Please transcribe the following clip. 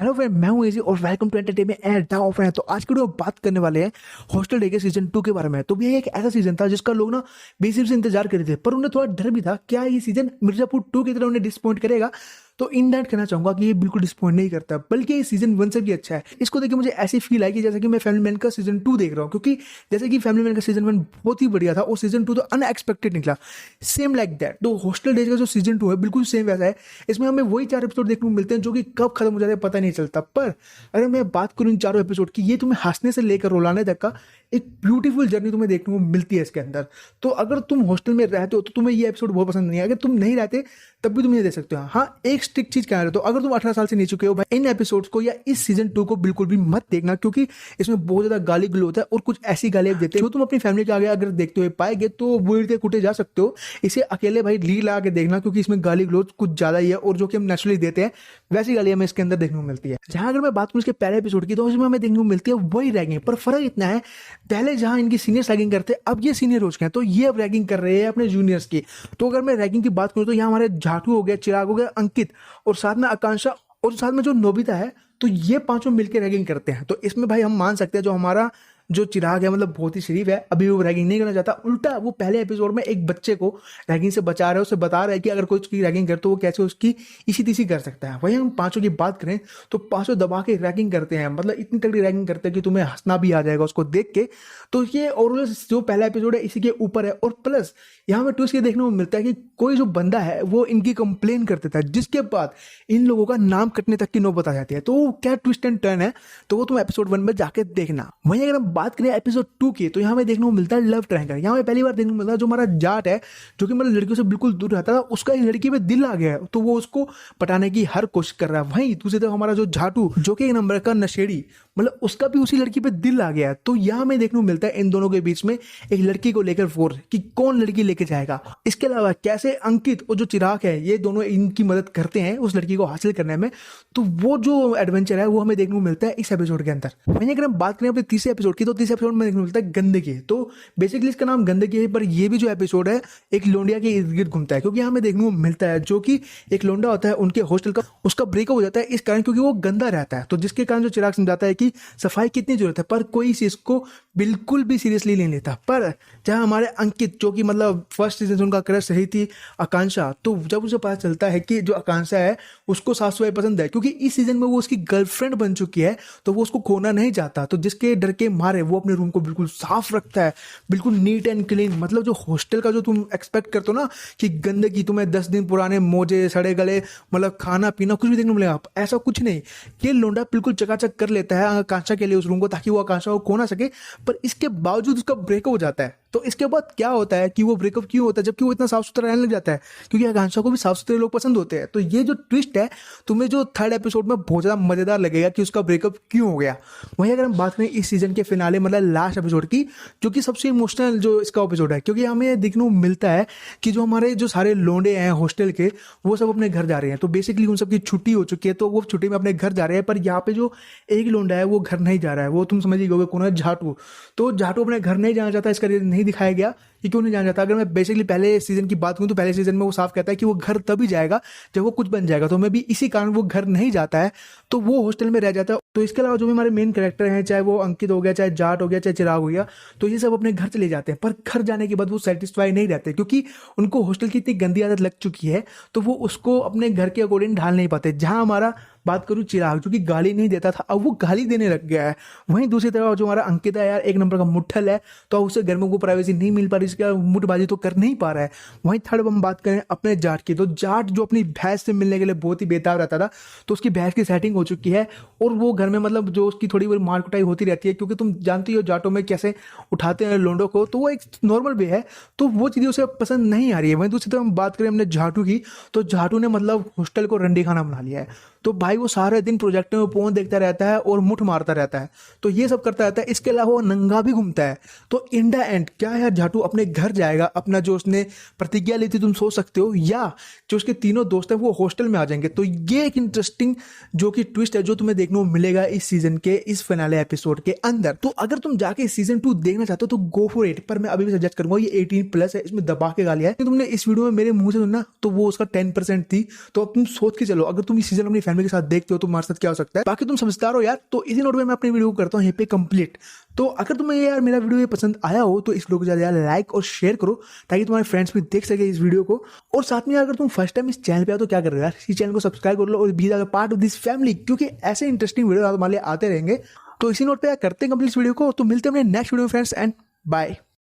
Hello friend, मैं हूं इजी और welcome to entertainment and now friend. तो आज की वीडियो में बात करने वाले हैं हॉस्टल डे के सीजन 2 के बारे में। तो ये एक ऐसा सीजन था जिसका लोग ना बेसिक से इंतजार कर रहे थे, पर उन्हें थोड़ा डर भी था क्या ये सीजन मिर्जापुर 2 की तरह उन्हें डिसपॉइंट करेगा। तो इन दैट कहना चाहूंगा कि ये बिल्कुल डिसपॉइंट नहीं करता, बल्कि ये सीजन 1 से भी अच्छा है। इसको देख के मुझे ऐसी फील आई कि जैसे कि मैं फैमिली मैन का सीजन 2 देख रहा हूँ, क्योंकि जैसे कि फैमिली मैन का सीजन 1 बहुत ही बढ़िया था और सीजन 2 तो अनएक्सपेक्टेड निकला। सेम लाइक दैट तो हॉस्टल डेज का जो सीजन 2 है बिल्कुल सेम वैसा है। इसमें हमें वही 4 एपिसोड देखने को मिलते हैं जो कि कब खत्म हो जाते हैं पता नहीं चलता। पर अगर मैं बात करूं इन चारों एपिसोड की, ये तुम्हें हंसने से लेकर रुलाने तक का एक ब्यूटीफुल जर्नी तुम्हें देखने को मिलती है इसके अंदर। तो अगर तुम हॉस्टल में रहते हो तो तुम्हें ये एपिसोड बहुत पसंद नहीं है, अगर तुम नहीं रहते तब भी तुम ये देख सकते हो। हाँ, एक स्ट्रिक्ट चीज क्या है, तो अगर तुम 18 साल से नहीं चुके हो भाई, इन एपिसोड्स को या इस सीजन 2 को बिल्कुल भी मत देखना, क्योंकि इसमें बहुत ज्यादा गाली गलौज है और कुछ ऐसी गालियां देते हैं जो तुम अपनी फैमिली के आगे अगर देखते हुए पाएंगे तो बुलते कुटे जा सकते हो। इसे अकेले भाई लीड लगा के देखना, क्योंकि इसमें गाली गलौज कुछ ज्यादा ही है और जो कि हम नेचुरली देते हैं वैसी गालियां हमें इसके अंदर देखने को मिलती है। जहां अगर मैं बात करूं इसके पहले एपिसोड की, तो इसमें हमें देखने को मिलती है वही रैगिंग, पर फर्क इतना है पहले जहां इनकी सीनियर्स रैगिंग करते हैं अब ये सीनियर हो चुके हैं, तो ये अब रैगिंग कर रहे हैं अपने जूनियर्स की। तो अगर मैं रैगिंग की बात करूं तो यहाँ हमारे जाटू हो गया, चिराग हो गया, अंकित और साथ में आकांक्षा और साथ में जो नोबिता है, तो ये पांचों मिलकर रैगिंग करते हैं। तो इसमें भाई हम मान सकते हैं जो हमारा जो चिराग है मतलब बहुत ही शरीफ है, अभी वो रैगिंग नहीं करना चाहता। उल्टा वो पहले एपिसोड में एक बच्चे को रैगिंग से बचा रहा है, उसे बता रहा है कि अगर कोई उसकी रैगिंग करे तो वो कैसे उसकी इसी तीसी कर सकता है। वहीं हम पांचों की बात करें तो पांचों दबा के रैगिंग करते हैं, मतलब इतनी तगड़ी रैगिंग करते हैं कि तुम्हें हंसना भी आ जाएगा उसको देख के। तो ये ओवरऑल जो पहला एपिसोड है इसी के ऊपर है। और प्लस यहाँ में ट्विस्ट ये देखने को मिलता है कि कोई जो बंदा है वो इनकी कंप्लेन कर देता है, जिसके बाद इन लोगों का नाम कटने तक की नौबत आ जाती है। तो क्या ट्विस्ट एंड टर्न है, तो वो तुम एपिसोड 1 में जाके देखना। वहीं अगर हम बात करें एपिसोड 2 की, तो यहाँ में देखने को मिलता है लव ट्रायंगल। यहाँ में पहली बार देखने को मिलता है जो हमारा जाट है, जो कि मतलब लड़कियों से बिल्कुल दूर रहता था, उसका एक लड़की पे दिल आ गया है, तो वो उसको पटाने की हर कोशिश कर रहा है। वहीं दूसरी तरफ हमारा जो झाटू, जो कि एक नंबर का नशेड़ी, मतलब उसका भी उसी लड़की पे दिल आ गया है। तो यहाँ में देखने को मिलता है इन दोनों के बीच में एक लड़की को लेकर फोर्स कि कौन लड़की लेके जाएगा। इसके अलावा कैसे अंकित और जो चिराग है ये दोनों इनकी मदद करते हैं उस लड़की को हासिल करने में। तो वो जो एडवेंचर है वो हमें देखने को मिलता है इस एपिसोड के अंदर। वहीं अगर हम बात करें अपने तीसरे एपिसोड की, तो तीसरे एपिसोड में देखने को मिलता है गंदगी। तो बेसिकली इसका नाम गंदगी है, पर ये भी जो एपिसोड है एक लोंडिया के इर्द गिर्द घूमता है, क्योंकि यहाँ हमें देखने को मिलता है जो कि एक लोंडा होता है उनके हॉस्टल का, उसका ब्रेकअप हो जाता है इस कारण क्योंकि वो गंदा रहता है। तो जिसके कारण जो चिराग समझाता है कि सफाई कितनी जरूरत है, पर कोई इस इसको बिल्कुल भी सीरियसली नहीं लेता। पर जहां हमारे अंकित, जो कि मतलब फर्स्ट सीजन से उनका क्रश रही थी आकांक्षा, तो जब उसे पता चलता है कि जो आकांक्षा है उसको साफ सफाई पसंद है, क्योंकि इस सीजन में वो उसकी गर्लफ्रेंड बन चुकी है, तो वो उसको खोना नहीं चाहता। तो जिसके डर के मारे वो अपने रूम को बिल्कुल साफ रखता है, बिल्कुल नीट एंड क्लीन। मतलब जो हॉस्टल का जो तुम एक्सपेक्ट करते हो ना कि गंदगी, तुम्हें 10 दिन पुराने मोजे सड़े गले, मतलब खाना पीना कुछ भी देखने को मिलेगा, ऐसा कुछ नहीं। ये लोंडा बिल्कुल चकाचक कर लेता है आकांक्षा के लिए उस रूम को, ताकि वो आकांक्षा को खो ना सके। पर इसके बावजूद उसका ब्रेकअप हो जाता है। तो इसके बाद क्या होता है कि वो ब्रेकअप क्यों होता है, जबकि वो इतना साफ सुथरा रहने लग जाता है, क्योंकि आकांक्षा को भी साफ सुथरे लोग पसंद होते हैं। तो ये जो ट्विस्ट है तुम्हें जो थर्ड एपिसोड में बहुत ज्यादा मजेदार लगेगा कि उसका ब्रेकअप क्यों हो गया। वहीं अगर हम बात करें इस सीजन के फिनाले मतलब लास्ट एपिसोड की, जो कि सबसे इमोशनल जो इसका एपिसोड है, क्योंकि हमें देखने को मिलता है कि जो हमारे जो सारे लोंडे हैं हॉस्टल के, वो सब अपने घर जा रहे हैं। तो बेसिकली उन सबकी छुट्टी हो चुकी है, तो वो छुट्टी में अपने घर जा रहे हैं। पर यहाँ पे जो एक लोंडा है वो घर नहीं जा रहा है, वो तुम समझ ही गए कौन है, झाटू। तो झाटू अपने घर नहीं जाना चाहता, इसका रीजन नहीं दिखाया गया कि क्यों नहीं जाना चाहता। अगर मैं बेसिकली पहले सीजन की बात करूं तो पहले सीजन में वो साफ कहता है कि वो घर तभी जाएगा जब वो कुछ बन जाएगा, तो मैं भी इसी कारण वो घर नहीं जाता है, तो वो हॉस्टल में रह जाता है। तो इसके अलावा जो भी हमारे मेन कैरेक्टर हैं, चाहे वो अंकित हो गया, चाहे जाट हो गया, चाहे चिराग हो गया, तो ये सब अपने घर चले जाते हैं। पर घर जाने के बाद वो सेटिस्फाई नहीं रहते, क्योंकि उनको हॉस्टल की इतनी गंदी आदत लग चुकी है, तो वो उसको अपने घर के अकॉर्डिंग ढाल नहीं पाते। जहां हमारा बात करूं चिराग, जो कि गाली नहीं देता था, अब वो गाली देने लग गया है। वहीं दूसरी तरफ जो हमारा अंकित है यार, एक नंबर का मुट्ठल है, तो उसे घर में को प्राइवेसी नहीं मिल पा रही, इसका मुठबाजी तो कर नहीं पा रहा है। वहीं थर्ड हम बात करें अपने जाट की, तो जाट जो अपनी भैंस से मिलने के लिए बहुत ही बेताब रहता था, तो उसकी भैंस की सेटिंग हो चुकी है और वो घर में मतलब जो उसकी थोड़ी बड़ी मार कुटाई होती रहती है, क्योंकि तुम जानती हो जाटों में कैसे उठाते हैं लोंडो को, तो वो एक नॉर्मल वे है, तो वो चीज़ें उसे पसंद नहीं आ रही है। वहीं दूसरी तरफ हम बात करें अपने झाटू की, तो झाटू ने मतलब हॉस्टल को रंडी खाना बना लिया है। तो भाई वो सारे दिन प्रोजेक्टर में फोन देखता रहता है और मुठ मारता रहता है, तो ये सब करता रहता है। इसके अलावा वो नंगा भी घूमता है। तो इन द एंड क्या यार, झाटू अपने घर जाएगा, अपना जो उसने प्रतिज्ञा ली थी तुम सोच सकते हो, या जो उसके तीनों दोस्त हैं वो हॉस्टल में आ जाएंगे। तो ये एक इंटरेस्टिंग जो कि ट्विस्ट है जो तुम्हें देखने को मिलेगा इस सीजन के इस फिनाले एपिसोड के अंदर। तो अगर तुम जाके सीजन 2 देखना चाहते हो तो गो फॉर इट, पर मैं अभी भी सजेस्ट करूंगा ये 18+ है, इसमें दबा के गालियां है। तुमने इस वीडियो में मेरे मुंह से सुनना तो वो उसका 10% थी। तो अब तुम सोच के चलो, अगर तुम इस सीजन अपनी फैमिली के साथ साथ देखते हो तो तुम्हारे साथ क्या हो सकता है। बाकी तुम समझदार हो यार। तो इसी नोट पे मैं अपनी वीडियो को करता हूँ यहीं पे कंप्लीट। तो अगर तुम्हें यार मेरा वीडियो ये पसंद आया हो तो इस वीडियो को ज़्यादा यार लाइक और शेयर करो ताकि तुम्हारे फ्रेंड्स भी देख सके इस वीडियो को। और साथ में अगर तुम फर्स्ट टाइम इस चैनल पे आओ तो क्या कर रहे हो यार, इस चैनल को सब्सक्राइब कर लो और be the part of this family, क्योंकि ऐसे इंटरेस्टिंग वीडियो तुम्हारे लिए आते रहेंगे। तो इसी नोट पे यार करते हैं कंप्लीट वीडियो को। तो मिलते हैं अपने नेक्स्ट वीडियो में फ्रेंड्स, एंड बाय।